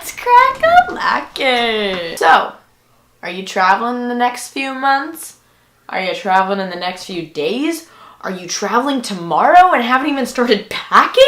Let's crack-a-lackin'. So, are you traveling in the next few months? Are you traveling in the next few days? Are you traveling tomorrow and haven't even started packing?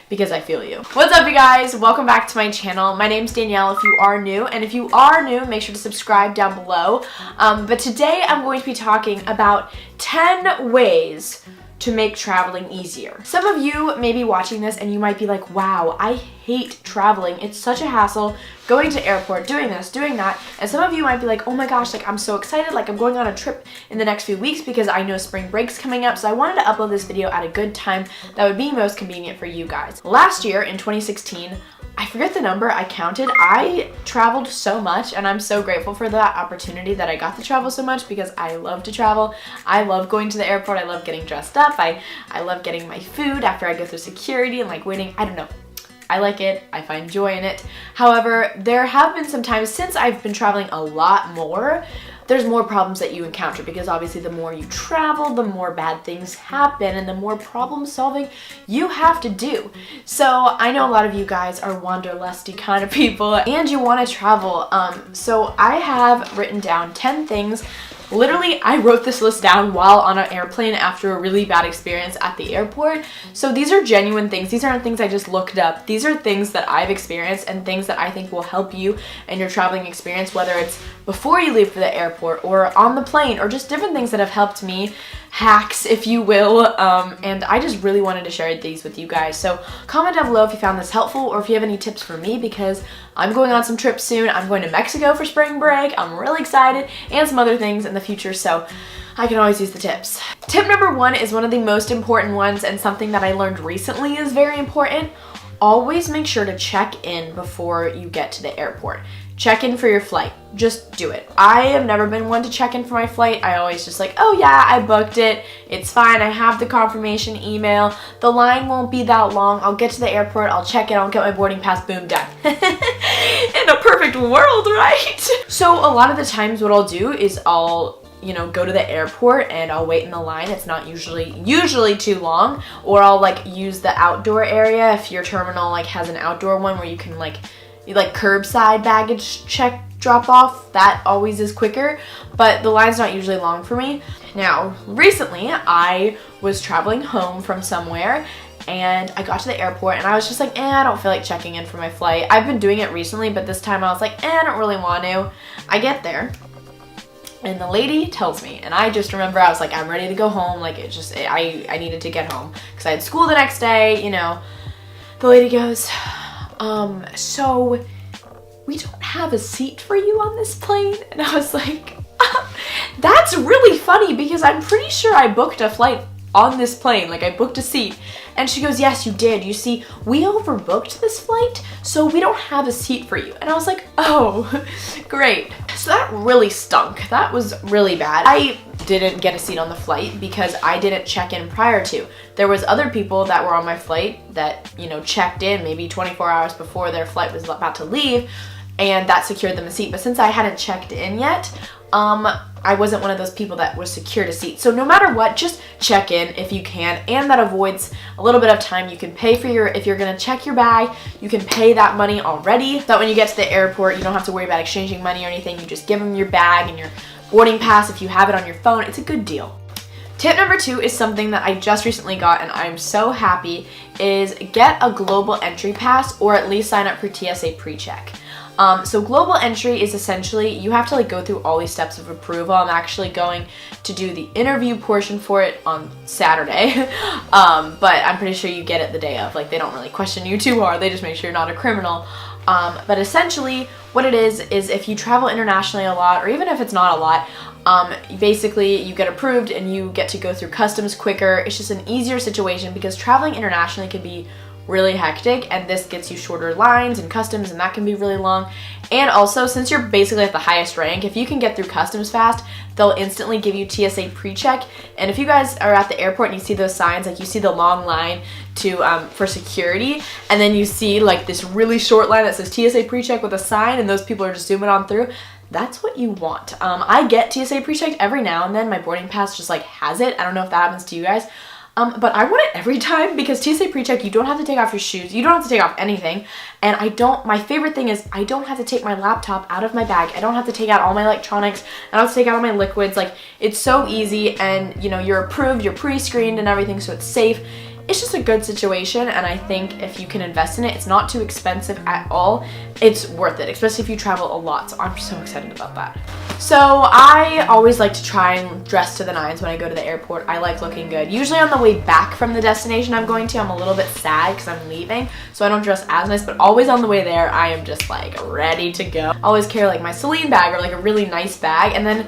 Because I feel you. What's up, you guys? Welcome back to my channel. My name's Danielle if you are new, and if you are new, make sure to subscribe down below. But today I'm going to be talking about 10 ways to make traveling easier. Some of you may be watching this and you might be like, wow, I hate traveling. It's such a hassle going to airport, doing this, doing that. And some of you might be like, oh my gosh, like I'm so excited. Like I'm going on a trip in the next few weeks because I know spring break's coming up. So I wanted to upload this video at a good time that would be most convenient for you guys. Last year in 2016, I forget the number, I counted. I traveled so much and I'm so grateful for that opportunity that I got to travel so much because I love to travel. I love going to the airport. I love getting dressed up. I love getting my food after I go through security and like waiting. I don't know. I like it. I find joy in it. However, there have been some times since I've been traveling a lot more, there's more problems that you encounter because obviously the more you travel, the more bad things happen and the more problem solving you have to do. So I know a lot of you guys are wanderlusty kind of people and you want to travel. So I have written down 10 things. Literally, I wrote this list down while on an airplane after a really bad experience at the airport. So these are genuine things. These aren't things I just looked up. These are things that I've experienced and things that I think will help you in your traveling experience, whether it's before you leave for the airport or on the plane or just different things that have helped me. Hacks, if you will, and I just really wanted to share these with you guys. So comment down below if you found this helpful or if you have any tips for me because I'm going on some trips soon. I'm going to Mexico for spring break. I'm really excited and some other things in the future, so I can always use the tips. Tip number 1 is one of the most important ones and something that I learned recently is very important. Always make sure to check in before you get to the airport. Check in for your flight. Just do it. I have never been one to check in for my flight. I always just like, oh yeah, I booked it. It's fine. I have the confirmation email. The line won't be that long. I'll get to the airport. I'll check in. I'll get my boarding pass. Boom, done. In a perfect world, right? So a lot of the times what I'll do is I'll go to the airport and I'll wait in the line. It's not usually too long, or I'll like use the outdoor area if your terminal like has an outdoor one where you can like curbside baggage check drop off. That always is quicker, but the line's not usually long for me. Now, recently I was traveling home from somewhere and I got to the airport and I was just like, I don't feel like checking in for my flight. I've been doing it recently, but this time I was like, I don't really want to. I get there and the lady tells me, and I just remember I was like, I'm ready to go home. Like I needed to get home because I had school the next day, The lady goes, so we don't have a seat for you on this plane. And I was like, that's really funny because I'm pretty sure I booked a flight on this plane. Like I booked a seat. And she goes, yes, you did. You see, we overbooked this flight, so we don't have a seat for you. And I was like, oh, great. So that really stunk. That was really bad. I didn't get a seat on the flight because I didn't check in prior to. There was other people that were on my flight that, checked in maybe 24 hours before their flight was about to leave, and that secured them a seat. But since I hadn't checked in yet, I wasn't one of those people that was secured a seat. So no matter what, just check in if you can, and that avoids a little bit of time. You can pay for if you're gonna check your bag, you can pay that money already. So that when you get to the airport, you don't have to worry about exchanging money or anything. You just give them your bag and your boarding pass if you have it on your phone. It's a good deal. Tip number 2 is something that I just recently got and I'm so happy, is get a global entry pass or at least sign up for TSA pre-check. So global entry is essentially, you have to go through all these steps of approval. I'm actually going to do the interview portion for it on Saturday, but I'm pretty sure you get it the day of. They don't really question you too hard. They just make sure you're not a criminal. But essentially what it is if you travel internationally a lot, or even if it's not a lot, basically you get approved and you get to go through customs quicker. It's just an easier situation because traveling internationally can be really hectic, and this gets you shorter lines and customs, and that can be really long. And also, since you're basically at the highest rank, if you can get through customs fast, they'll instantly give you TSA pre-check. And if you guys are at the airport and you see those signs, you see the long line for security, and then you see this really short line that says TSA pre-check with a sign, and those people are just zooming on through. That's what you want. I get TSA pre-checked every now and then. My boarding pass just has it. I don't know if that happens to you guys. But I want it every time because TSA PreCheck, you don't have to take off your shoes. You don't have to take off anything. And my favorite thing is I don't have to take my laptop out of my bag. I don't have to take out all my electronics. I don't have to take out all my liquids. Like, it's so easy, and you know, you're approved, you're pre-screened and everything, so it's safe. It's just a good situation, and I think if you can invest in it, it's not too expensive at all. It's worth it, especially if you travel a lot, so I'm so excited about that. So I always like to try and dress to the nines when I go to the airport. I like looking good. Usually on the way back from the destination I'm going to, I'm a little bit sad because I'm leaving, so I don't dress as nice, but always on the way there, I am just like ready to go. I always carry like my Celine bag or like a really nice bag, and then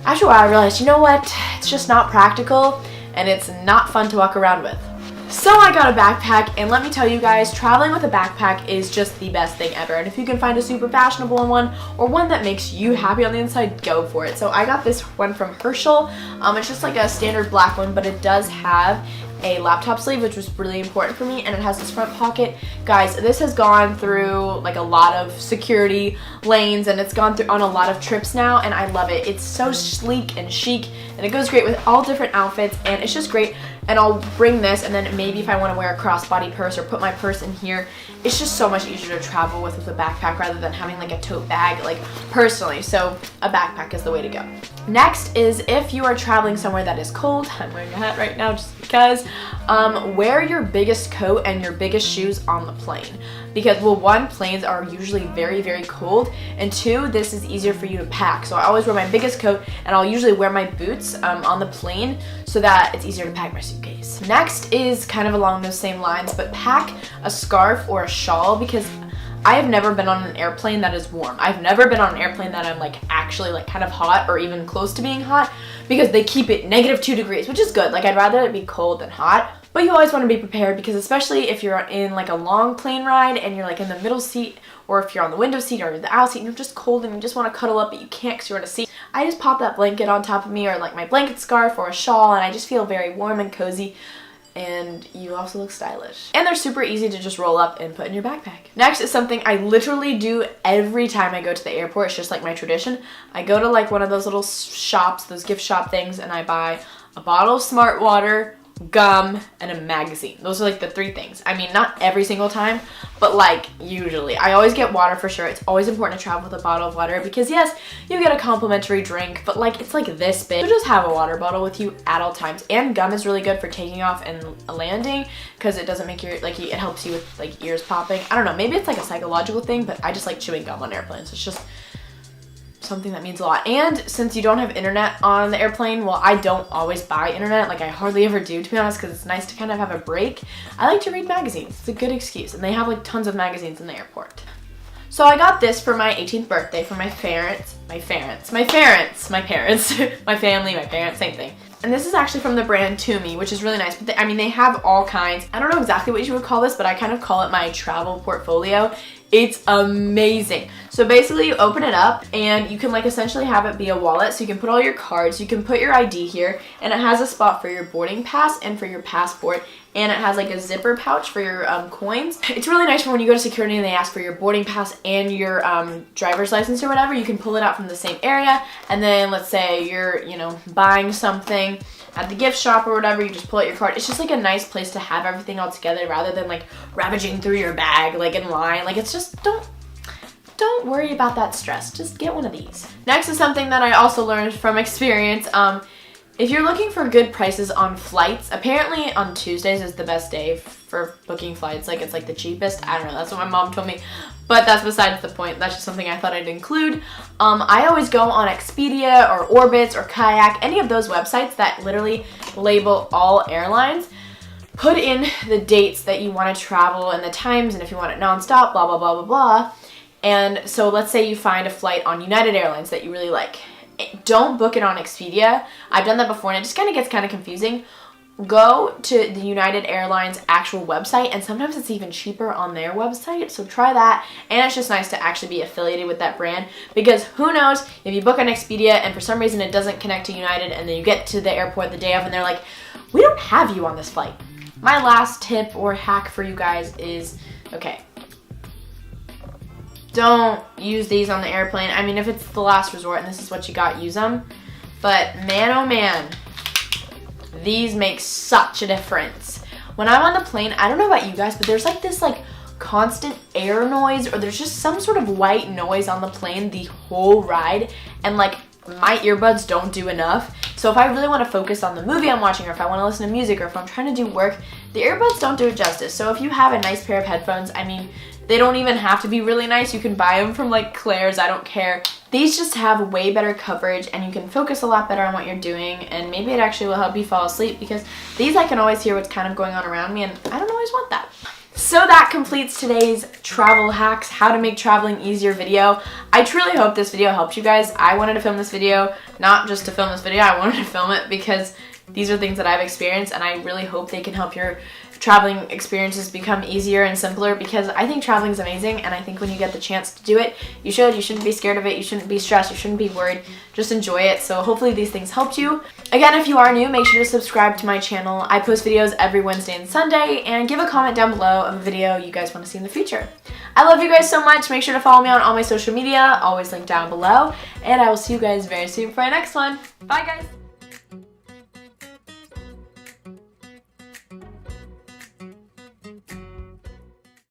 after a while I realized, you know what, it's just not practical and it's not fun to walk around with. So I got a backpack, and let me tell you guys, traveling with a backpack is just the best thing ever. And if you can find a super fashionable one or one that makes you happy on the inside, go for it. So I got this one from Herschel. It's just like a standard black one, but it does have a laptop sleeve, which was really important for me, and it has this front pocket. Guys, this has gone through like a lot of security lanes, and it's gone through on a lot of trips now, and I love it. It's so sleek and chic, and it goes great with all different outfits, and it's just great. And I'll bring this, and then maybe if I want to wear a crossbody purse or put my purse in here, it's just so much easier to travel with a backpack rather than having like a tote bag, like personally. So a backpack is the way to go. Next is if you are traveling somewhere that is cold, I'm wearing a hat right now just because, wear your biggest coat and your biggest shoes on the plane. Because, well, one, planes are usually very, very cold, and two, this is easier for you to pack. So I always wear my biggest coat, and I'll usually wear my boots on the plane so that it's easier to pack my suitcase. Next is kind of along those same lines, but pack a scarf or a shawl, because I have never been on an airplane that is warm. I've never been on an airplane that I'm like actually like kind of hot or even close to being hot, because they keep it -2 degrees, which is good. Like, I'd rather it be cold than hot. But you always want to be prepared, because especially if you're in like a long plane ride and you're like in the middle seat, or if you're on the window seat or the aisle seat and you're just cold and you just want to cuddle up but you can't because you're in a seat, I just pop that blanket on top of me, or like my blanket scarf or a shawl, and I just feel very warm and cozy. And you also look stylish. And they're super easy to just roll up and put in your backpack. Next is something I literally do every time I go to the airport. It's just like my tradition. I go to like one of those little shops, those gift shop things, and I buy a bottle of Smart Water, gum, and a magazine. Those are like the 3 things. I mean, not every single time, but like usually. I always get water for sure. It's always important to travel with a bottle of water, because yes, you get a complimentary drink, but like it's like this big. So just have a water bottle with you at all times. And gum is really good for taking off and landing, because it doesn't make your, like, it helps you with like ears popping. I don't know, maybe it's like a psychological thing, but I just like chewing gum on airplanes. It's just something that means a lot. And since you don't have internet on the airplane, well, I don't always buy internet. Like, I hardly ever do, to be honest, because it's nice to kind of have a break. I like to read magazines. It's a good excuse, and they have like tons of magazines in the airport. So I got this for my 18th birthday for my parents, my family, my parents, same thing. And this is actually from the brand Toomey, which is really nice. But I mean, they have all kinds. I don't know exactly what you would call this, but I kind of call it my travel portfolio. It's amazing. So basically you open it up and you can like essentially have it be a wallet. So you can put all your cards, you can put your ID here, and it has a spot for your boarding pass and for your passport. And it has like a zipper pouch for your coins. It's really nice for when you go to security and they ask for your boarding pass and your driver's license or whatever. You can pull it out from the same area, and then let's say you're, you know, buying something at the gift shop or whatever, you just pull out your card. It's just like a nice place to have everything all together rather than like ravaging through your bag like in line. Like, it's just, don't worry about that stress. Just get one of these. Next is something that I also learned from experience. If you're looking for good prices on flights, apparently on Tuesdays is the best day for booking flights. Like, it's like the cheapest. I don't know. That's what my mom told me. But that's besides the point. That's just something I thought I'd include. I always go on Expedia or Orbitz or Kayak, any of those websites that literally label all airlines. Put in the dates that you want to travel and the times, and if you want it nonstop, blah, blah, blah, blah, blah. And so let's say you find a flight on United Airlines that you really like. Don't book it on Expedia. I've done that before, and it just kind of gets kind of confusing. Go to the United Airlines actual website, and sometimes it's even cheaper on their website, so try that. And it's just nice to actually be affiliated with that brand, because who knows, if you book on Expedia and for some reason it doesn't connect to United, and then you get to the airport the day of and they're like, we don't have you on this flight. My last tip or hack for you guys is, okay, don't use these on the airplane. I mean, if it's the last resort and this is what you got, use them. But man, oh man, These make such a difference. When I'm on the plane, I don't know about you guys, but there's like this like constant air noise, or there's just some sort of white noise on the plane the whole ride, and like my earbuds don't do enough. So if I really want to focus on the movie I'm watching, or if I want to listen to music, or if I'm trying to do work, the earbuds don't do it justice. So if you have a nice pair of headphones, I mean, they don't even have to be really nice. You can buy them from like Claire's, I don't care. These just have way better coverage, and you can focus a lot better on what you're doing, and maybe it actually will help you fall asleep, because these I can always hear what's kind of going on around me, and I don't always want that. So that completes today's travel hacks, how to make traveling easier video. I truly hope this video helped you guys. I wanted to film this video, not just to film this video, I wanted to film it because these are things that I've experienced, and I really hope they can help your traveling experiences become easier and simpler, because I think traveling is amazing, and I think when you get the chance to do it, you shouldn't be scared of it, you shouldn't be stressed, you shouldn't be worried, just enjoy it. So hopefully these things helped you. Again, if you are new, make sure to subscribe to my channel. I post videos every Wednesday and Sunday, and give a comment down below of a video you guys want to see in the future. I love you guys so much. Make sure to follow me on all my social media, always linked down below, and I will see you guys very soon for my next one. Bye guys!